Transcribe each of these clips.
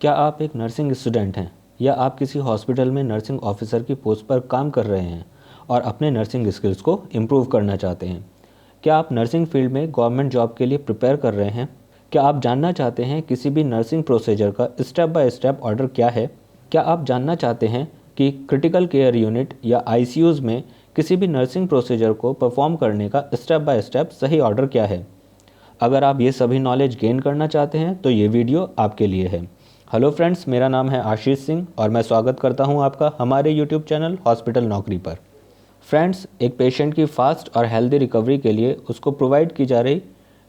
क्या आप एक नर्सिंग स्टूडेंट हैं या आप किसी हॉस्पिटल में नर्सिंग ऑफिसर की पोस्ट पर काम कर रहे हैं और अपने नर्सिंग स्किल्स को इम्प्रूव करना चाहते हैं? क्या आप नर्सिंग फील्ड में गवर्नमेंट जॉब के लिए प्रिपेयर कर रहे हैं? क्या आप जानना चाहते हैं किसी भी नर्सिंग प्रोसीजर का स्टेप बाय स्टेप ऑर्डर क्या है? क्या आप जानना चाहते हैं कि क्रिटिकल केयर यूनिट या आईसीयूज़ में किसी भी नर्सिंग प्रोसीजर को परफॉर्म करने का स्टेप बाय स्टेप सही ऑर्डर क्या है? अगर आप ये सभी नॉलेज गेन करना चाहते हैं तो ये वीडियो आपके लिए है। हेलो फ्रेंड्स, मेरा नाम है आशीष सिंह और मैं स्वागत करता हूं आपका हमारे यूट्यूब चैनल हॉस्पिटल नौकरी पर। फ्रेंड्स, एक पेशेंट की फास्ट और हेल्दी रिकवरी के लिए उसको प्रोवाइड की जा रही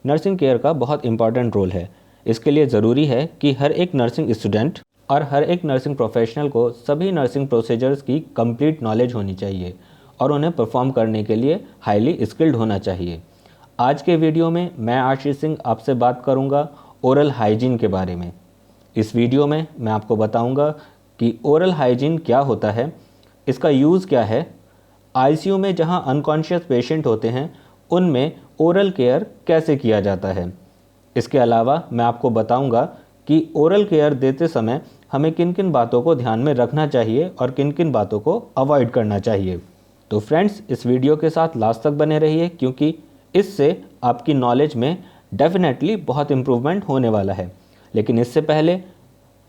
नर्सिंग केयर का बहुत इंपॉर्टेंट रोल है। इसके लिए ज़रूरी है कि हर एक नर्सिंग स्टूडेंट और हर एक नर्सिंग प्रोफेशनल को सभी नर्सिंग प्रोसीजर्स की कंप्लीट नॉलेज होनी चाहिए और उन्हें परफॉर्म करने के लिए हाईली स्किल्ड होना चाहिए। आज के वीडियो में मैं आशीष सिंह आपसे बात करूंगा ओरल हाइजीन के बारे में। इस वीडियो में मैं आपको बताऊंगा कि ओरल हाइजीन क्या होता है, इसका यूज़ क्या है, आईसीयू में जहां अनकॉन्शियस पेशेंट होते हैं उनमें ओरल केयर कैसे किया जाता है। इसके अलावा मैं आपको बताऊंगा कि ओरल केयर देते समय हमें किन किन बातों को ध्यान में रखना चाहिए और किन किन बातों को अवॉइड करना चाहिए। तो फ्रेंड्स, इस वीडियो के साथ लास्ट तक बने रहिए क्योंकि इससे आपकी नॉलेज में डेफिनेटली बहुत इम्प्रूवमेंट होने वाला है। लेकिन इससे पहले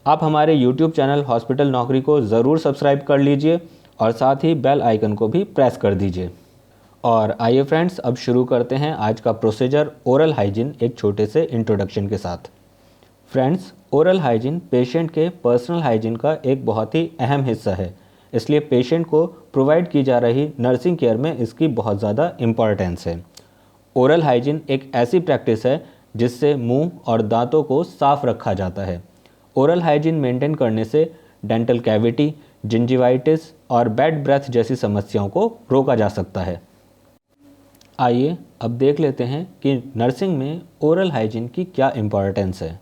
आप हमारे YouTube चैनल हॉस्पिटल नौकरी को ज़रूर सब्सक्राइब कर लीजिए और साथ ही बेल आइकन को भी प्रेस कर दीजिए। और आइए फ्रेंड्स, अब शुरू करते हैं आज का प्रोसीजर ओरल हाइजीन एक छोटे से इंट्रोडक्शन के साथ। फ्रेंड्स, ओरल हाइजीन पेशेंट के पर्सनल हाइजीन का एक बहुत ही अहम हिस्सा है, इसलिए पेशेंट को प्रोवाइड की जा रही नर्सिंग केयर में इसकी बहुत ज़्यादा इम्पॉर्टेंस है। ओरल हाइजीन एक ऐसी प्रैक्टिस है जिससे मुंह और दांतों को साफ रखा जाता है। ओरल हाइजीन मेंटेन करने से डेंटल कैविटी, जिंजिवाइटिस और बैड ब्रेथ जैसी समस्याओं को रोका जा सकता है। आइए अब देख लेते हैं कि नर्सिंग में ओरल हाइजीन की क्या इम्पॉर्टेंस है।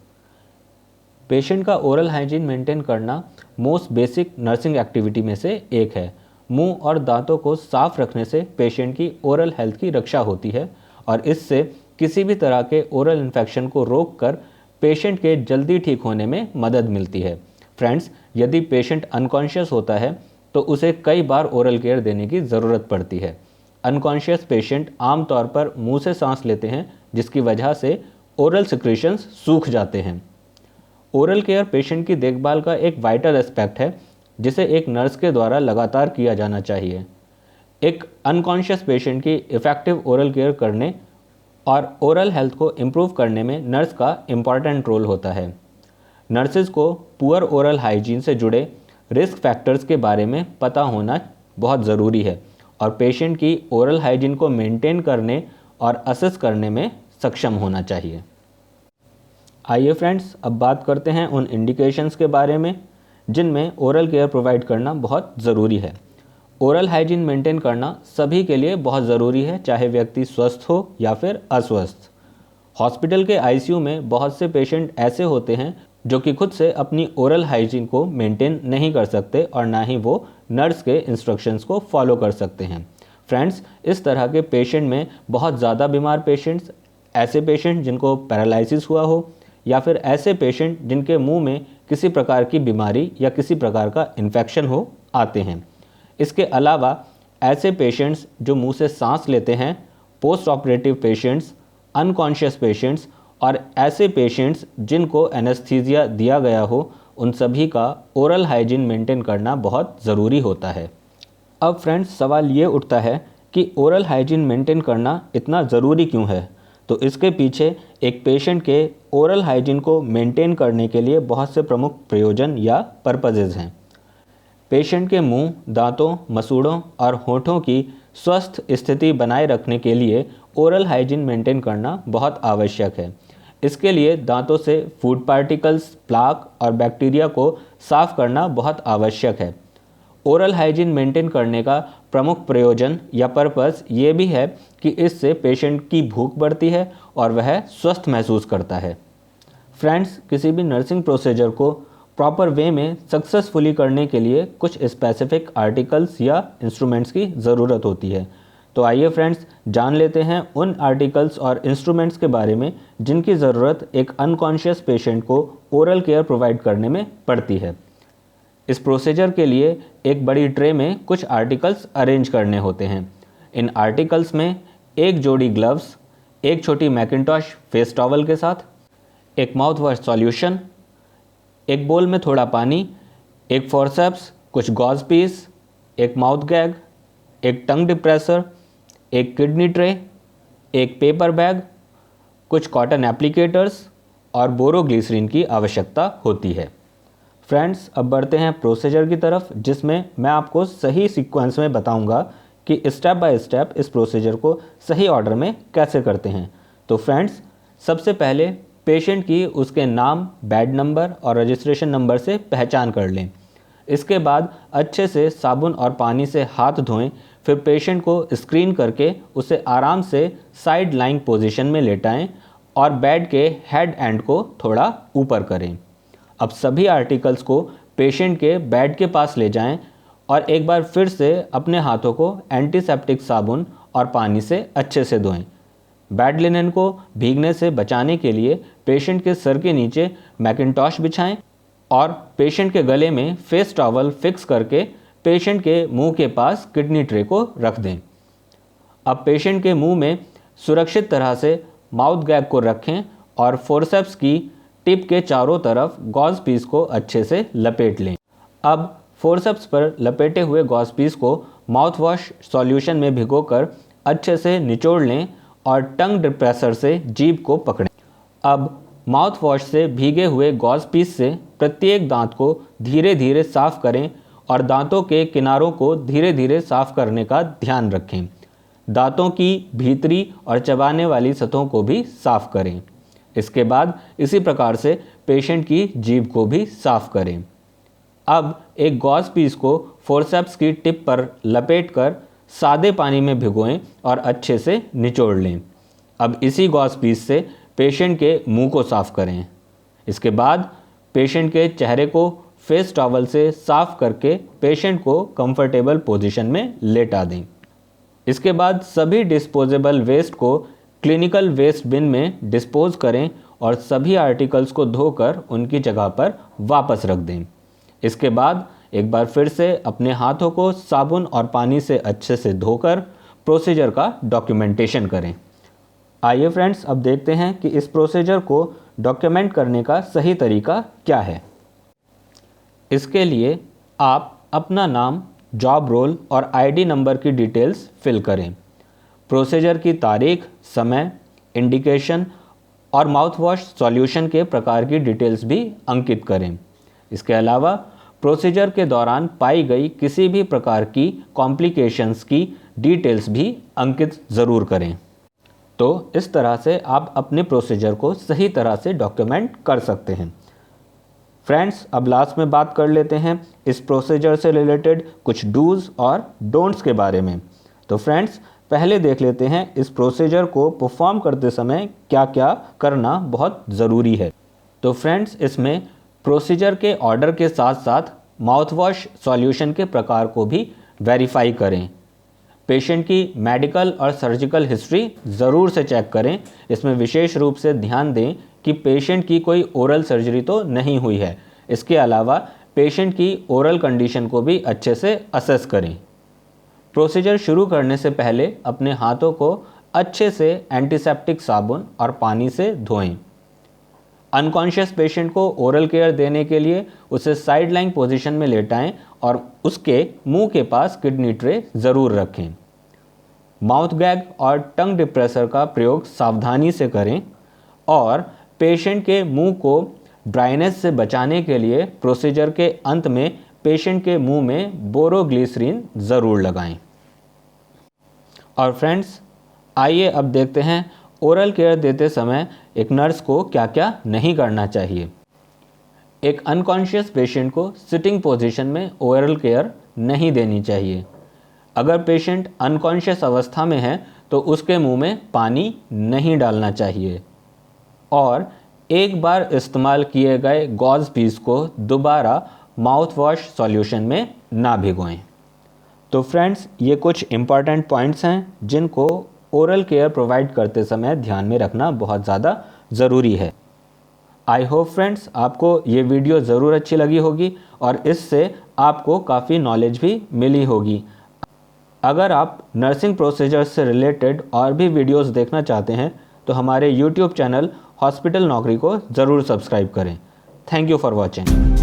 पेशेंट का ओरल हाइजीन मेंटेन करना मोस्ट बेसिक नर्सिंग एक्टिविटी में से एक है। मुंह और दांतों को साफ रखने से पेशेंट की ओरल हेल्थ की रक्षा होती है और इससे किसी भी तरह के ओरल इन्फेक्शन को रोककर पेशेंट के जल्दी ठीक होने में मदद मिलती है। फ्रेंड्स, यदि पेशेंट अनकॉन्शियस होता है तो उसे कई बार ओरल केयर देने की ज़रूरत पड़ती है। अनकॉन्शियस पेशेंट आमतौर पर मुंह से सांस लेते हैं जिसकी वजह से ओरल सिक्रीशंस सूख जाते हैं। ओरल केयर पेशेंट की देखभाल का एक वाइटल एस्पेक्ट है जिसे एक नर्स के द्वारा लगातार किया जाना चाहिए। एक अनकॉन्शियस पेशेंट की इफ़ेक्टिव ओरल केयर करने और ओरल हेल्थ को इम्प्रूव करने में नर्स का इम्पॉर्टेंट रोल होता है। नर्सेज को पुअर ओरल हाइजीन से जुड़े रिस्क फैक्टर्स के बारे में पता होना बहुत ज़रूरी है और पेशेंट की ओरल हाइजीन को मेंटेन करने और असेस करने में सक्षम होना चाहिए। आइए फ्रेंड्स, अब बात करते हैं उन इंडिकेशंस के बारे में जिनमें ओरल केयर प्रोवाइड करना बहुत ज़रूरी है। ओरल हाइजीन मेंटेन करना सभी के लिए बहुत ज़रूरी है, चाहे व्यक्ति स्वस्थ हो या फिर अस्वस्थ। हॉस्पिटल के आईसीयू में बहुत से पेशेंट ऐसे होते हैं जो कि खुद से अपनी ओरल हाइजीन को मेंटेन नहीं कर सकते और ना ही वो नर्स के इंस्ट्रक्शंस को फॉलो कर सकते हैं। फ्रेंड्स, इस तरह के पेशेंट में बहुत ज़्यादा बीमार पेशेंट्स, ऐसे पेशेंट जिनको पैरालिसिस हुआ हो या फिर ऐसे पेशेंट जिनके मुंह में किसी प्रकार की बीमारी या किसी प्रकार का इन्फेक्शन हो आते हैं। इसके अलावा ऐसे पेशेंट्स जो मुंह से सांस लेते हैं, post operative patients, unconscious patients और ऐसे पेशेंट्स जिनको एनेस्थीसिया दिया गया हो, उन सभी का ओरल हाइजीन मेंटेन करना बहुत ज़रूरी होता है। अब फ्रेंड्स, सवाल ये उठता है कि ओरल हाइजीन मेंटेन करना इतना ज़रूरी क्यों है? तो इसके पीछे एक पेशेंट के ओरल हाइजीन को मेंटेन करने के लिए बहुत से प्रमुख प्रयोजन या पर्पजेज़ हैं। पेशेंट के मुंह, दांतों, मसूड़ों और होठों की स्वस्थ स्थिति बनाए रखने के लिए ओरल हाइजीन मेंटेन करना बहुत आवश्यक है। इसके लिए दांतों से फूड पार्टिकल्स, प्लाक और बैक्टीरिया को साफ करना बहुत आवश्यक है। ओरल हाइजीन मेंटेन करने का प्रमुख प्रयोजन या पर्पस ये भी है कि इससे पेशेंट की भूख बढ़ती है और वह स्वस्थ महसूस करता है। फ्रेंड्स, किसी भी नर्सिंग प्रोसीजर को प्रॉपर वे में सक्सेसफुली करने के लिए कुछ स्पेसिफिक आर्टिकल्स या इंस्ट्रूमेंट्स की ज़रूरत होती है। तो आइए फ्रेंड्स, जान लेते हैं उन आर्टिकल्स और इंस्ट्रूमेंट्स के बारे में जिनकी ज़रूरत एक अनकॉन्शियस पेशेंट को ओरल केयर प्रोवाइड करने में पड़ती है। इस प्रोसीजर के लिए एक बड़ी ट्रे में कुछ आर्टिकल्स अरेंज करने होते हैं। इन आर्टिकल्स में एक जोड़ी ग्लव्स, एक छोटी मैकिन्टॉश फेस टॉवल के साथ, एक माउथ वॉश सॉल्यूशन, एक बोल में थोड़ा पानी, एक फोर्सेप्स, कुछ गॉज पीस, एक माउथ गैग, एक टंग डिप्रेसर, एक किडनी ट्रे, एक पेपर बैग, कुछ कॉटन एप्लीकेटर्स और बोरोग्लिसरीन की आवश्यकता होती है। फ्रेंड्स, अब बढ़ते हैं प्रोसीजर की तरफ, जिसमें मैं आपको सही सीक्वेंस में बताऊंगा कि स्टेप बाय स्टेप इस प्रोसीजर को सही ऑर्डर में कैसे करते हैं। तो फ्रेंड्स, सबसे पहले पेशेंट की उसके नाम, बेड नंबर और रजिस्ट्रेशन नंबर से पहचान कर लें। इसके बाद अच्छे से साबुन और पानी से हाथ धोएं। फिर पेशेंट को स्क्रीन करके उसे आराम से साइड लाइंग पोजीशन में लेटाएं और बेड के हेड एंड को थोड़ा ऊपर करें। अब सभी आर्टिकल्स को पेशेंट के बेड के पास ले जाएं और एक बार फिर से अपने हाथों को एंटीसेप्टिक साबुन और पानी से अच्छे से धोएं। बेड लिनन को भीगने से बचाने के लिए पेशेंट के सर के नीचे मैकिन्टॉश बिछाएं और पेशेंट के गले में फेस टॉवल फिक्स करके पेशेंट के मुंह के पास किडनी ट्रे को रख दें। अब पेशेंट के मुंह में सुरक्षित तरह से माउथ गैग को रखें और फोर्सेप्स की टिप के चारों तरफ गॉज पीस को अच्छे से लपेट लें। अब फोर्सेप्स पर लपेटे हुए गॉज पीस को माउथ वॉश सॉल्यूशन में भिगोकर अच्छे से निचोड़ लें और टंग डिप्रेसर से जीभ को पकड़ें। अब माउथ वॉश से भीगे हुए गॉज पीस से प्रत्येक दांत को धीरे धीरे साफ करें और दांतों के किनारों को धीरे धीरे साफ करने का ध्यान रखें। दांतों की भीतरी और चबाने वाली सतहों को भी साफ करें। इसके बाद इसी प्रकार से पेशेंट की जीभ को भी साफ करें। अब एक गॉज पीस को फोर्सेप्स की टिप पर लपेटकर सादे पानी में भिगोएं और अच्छे से निचोड़ लें। अब इसी गॉज पीस से पेशेंट के मुंह को साफ करें। इसके बाद पेशेंट के चेहरे को फेस टॉवल से साफ करके पेशेंट को कंफर्टेबल पोजीशन में लेटा दें। इसके बाद सभी डिस्पोजेबल वेस्ट को क्लिनिकल वेस्ट बिन में डिस्पोज करें और सभी आर्टिकल्स को धोकर उनकी जगह पर वापस रख दें। इसके बाद एक बार फिर से अपने हाथों को साबुन और पानी से अच्छे से धोकर प्रोसीजर का डॉक्यूमेंटेशन करें। आइए फ्रेंड्स, अब देखते हैं कि इस प्रोसीजर को डॉक्यूमेंट करने का सही तरीका क्या है। इसके लिए आप अपना नाम, जॉब रोल और आईडी नंबर की डिटेल्स फिल करें। प्रोसीजर की तारीख, समय, इंडिकेशन और माउथ वॉश सॉल्यूशन के प्रकार की डिटेल्स भी अंकित करें। इसके अलावा प्रोसीजर के दौरान पाई गई किसी भी प्रकार की कॉम्प्लिकेशंस की डिटेल्स भी अंकित ज़रूर करें। तो इस तरह से आप अपने प्रोसीजर को सही तरह से डॉक्यूमेंट कर सकते हैं। फ्रेंड्स, अब लास्ट में बात कर लेते हैं इस प्रोसीजर से रिलेटेड कुछ डूज़ और डोंट्स के बारे में। तो फ्रेंड्स, पहले देख लेते हैं इस प्रोसीजर को परफॉर्म करते समय क्या क्या करना बहुत ज़रूरी है। तो फ्रेंड्स, इसमें प्रोसीजर के ऑर्डर के साथ साथ माउथ वॉश सॉल्यूशन के प्रकार को भी वेरीफाई करें। पेशेंट की मेडिकल और सर्जिकल हिस्ट्री ज़रूर से चेक करें। इसमें विशेष रूप से ध्यान दें कि पेशेंट की कोई ओरल सर्जरी तो नहीं हुई है। इसके अलावा पेशेंट की ओरल कंडीशन को भी अच्छे से असेस करें। प्रोसीजर शुरू करने से पहले अपने हाथों को अच्छे से एंटीसेप्टिक साबुन और पानी से धोएं। अनकॉन्शियस पेशेंट को ओरल केयर देने के लिए उसे साइड लाइंग पोजीशन में लेटाएं और उसके मुंह के पास किडनी ट्रे ज़रूर रखें। माउथ गैग और टंग डिप्रेसर का प्रयोग सावधानी से करें और पेशेंट के मुंह को ड्राइनेस से बचाने के लिए प्रोसीजर के अंत में पेशेंट के मुंह में बोरोग्लिसरीन ज़रूर लगाएं। और फ्रेंड्स, आइए अब देखते हैं ओरल केयर देते समय एक नर्स को क्या क्या नहीं करना चाहिए। एक अनकॉन्शियस पेशेंट को सिटिंग पोजीशन में ओरल केयर नहीं देनी चाहिए। अगर पेशेंट अनकॉन्शियस अवस्था में है तो उसके मुंह में पानी नहीं डालना चाहिए और एक बार इस्तेमाल किए गए गॉज पीस को दोबारा माउथ वॉश सॉल्यूशन में ना भिगोएं। तो फ्रेंड्स, ये कुछ इम्पॉर्टेंट पॉइंट्स हैं जिनको ओरल केयर प्रोवाइड करते समय ध्यान में रखना बहुत ज़्यादा ज़रूरी है। आई होप फ्रेंड्स आपको ये वीडियो ज़रूर अच्छी लगी होगी और इससे आपको काफ़ी नॉलेज भी मिली होगी। अगर आप नर्सिंग प्रोसीजर्स से रिलेटेड और भी वीडियोस देखना चाहते हैं तो हमारे यूट्यूब चैनल हॉस्पिटल नौकरी को ज़रूर सब्सक्राइब करें। Thank you for watching.